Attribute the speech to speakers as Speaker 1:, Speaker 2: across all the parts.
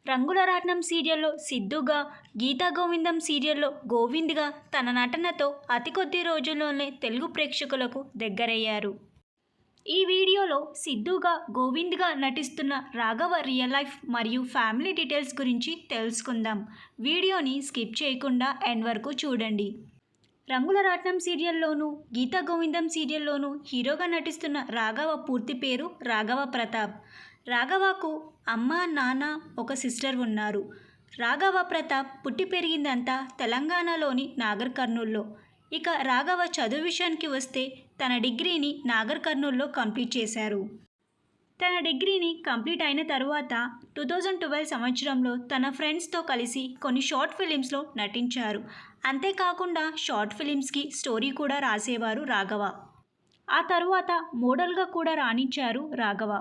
Speaker 1: రంగుల రాట్నం సీరియల్లో సిద్ధుగా, గీతా గోవిందం సీరియల్లో గోవింద్గా తన నటనతో అతి కొద్ది రోజుల్లోనే తెలుగు ప్రేక్షకులకు దగ్గరయ్యారు. ఈ వీడియోలో సిద్ధుగా, గోవింద్గా నటిస్తున్న రాఘవ రియల్ లైఫ్ మరియు ఫ్యామిలీ డీటెయిల్స్ గురించి తెలుసుకుందాం. వీడియోని స్కిప్ చేయకుండా ఎండ్ వరకు చూడండి. రంగుల రాట్నం సీరియల్లోనూ, గీతా గోవిందం సీరియల్లోనూ హీరోగా నటిస్తున్న రాఘవ పూర్తి పేరు రాఘవ ప్రతాప్. రాఘవకు అమ్మ, నాన్న, ఒక సిస్టర్ ఉన్నారు. రాఘవ ప్రతాప్ పుట్టి పెరిగిందంతా తెలంగాణలోని నాగర్ కర్నూల్లో. ఇక రాఘవ చదువు విషయానికి వస్తే తన డిగ్రీని నాగర్ కర్నూల్లో కంప్లీట్ చేశారు. తన డిగ్రీని కంప్లీట్ అయిన తరువాత 2012 సంవత్సరంలో తన ఫ్రెండ్స్తో కలిసి కొన్ని షార్ట్ ఫిలిమ్స్లో నటించారు. అంతేకాకుండా షార్ట్ ఫిలిమ్స్కి స్టోరీ కూడా రాసేవారు రాఘవ. ఆ తరువాత మోడల్గా కూడా రాణించారు రాఘవ.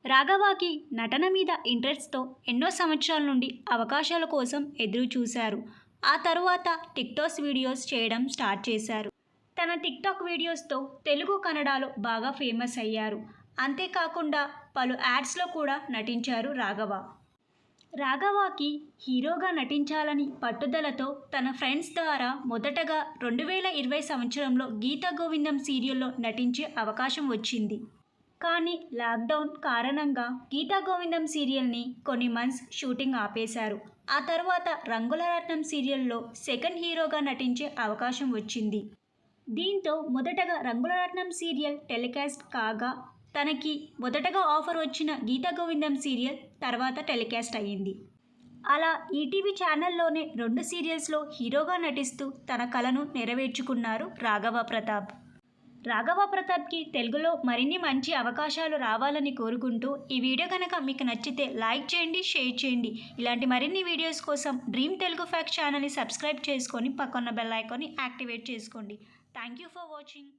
Speaker 1: రాఘవకి నటన మీద ఇంట్రెస్ట్తో ఎన్నో సంవత్సరాల నుండి అవకాశాల కోసం ఎదురు చూశారు. ఆ తరువాత టిక్టాక్ వీడియోస్ చేయడం స్టార్ట్ చేశారు. తన టిక్టాక్ వీడియోస్తో తెలుగు, కన్నడలో బాగా ఫేమస్ అయ్యారు. అంతేకాకుండా పలు యాడ్స్లో కూడా నటించారు రాఘవ. రాఘవకి హీరోగా నటించాలని పట్టుదలతో తన ఫ్రెండ్స్ ద్వారా మొదటగా 2020 సంవత్సరంలో గీతా గోవిందం సీరియల్లో నటించే అవకాశం వచ్చింది. కానీ లాక్డౌన్ కారణంగా గీతా గోవిందం సీరియల్ని కొన్ని మంత్స్ షూటింగ్ ఆపేశారు. ఆ తర్వాత రంగుల రాట్నం సీరియల్లో సెకండ్ హీరోగా నటించే అవకాశం వచ్చింది. దీంతో మొదటగా రంగుల రాట్నం సీరియల్ టెలికాస్ట్ కాగా తనకి మొదటగా ఆఫర్ వచ్చిన గీతా గోవిందం సీరియల్ తర్వాత టెలికాస్ట్ అయ్యింది. అలా ఈటీవీ ఛానల్లోనే 2 సీరియల్స్లో హీరోగా నటిస్తూ తన కలను నెరవేర్చుకున్నారు రాఘవ ప్రతాప్. రాఘవ ప్రతాప్కి తెలుగులో మరిన్ని మంచి అవకాశాలు రావాలని కోరుకుంటూ ఈ వీడియో కనుక మీకు నచ్చితే లైక్ చేయండి, షేర్ చేయండి. ఇలాంటి మరిన్ని వీడియోస్ కోసం డ్రీమ్ తెలుగు ఫ్యాక్ట్స్ ఛానల్ని సబ్స్క్రైబ్ చేసుకొని పక్కన్న బెల్ ఐకాన్ని యాక్టివేట్ చేసుకోండి. Thank you for watching.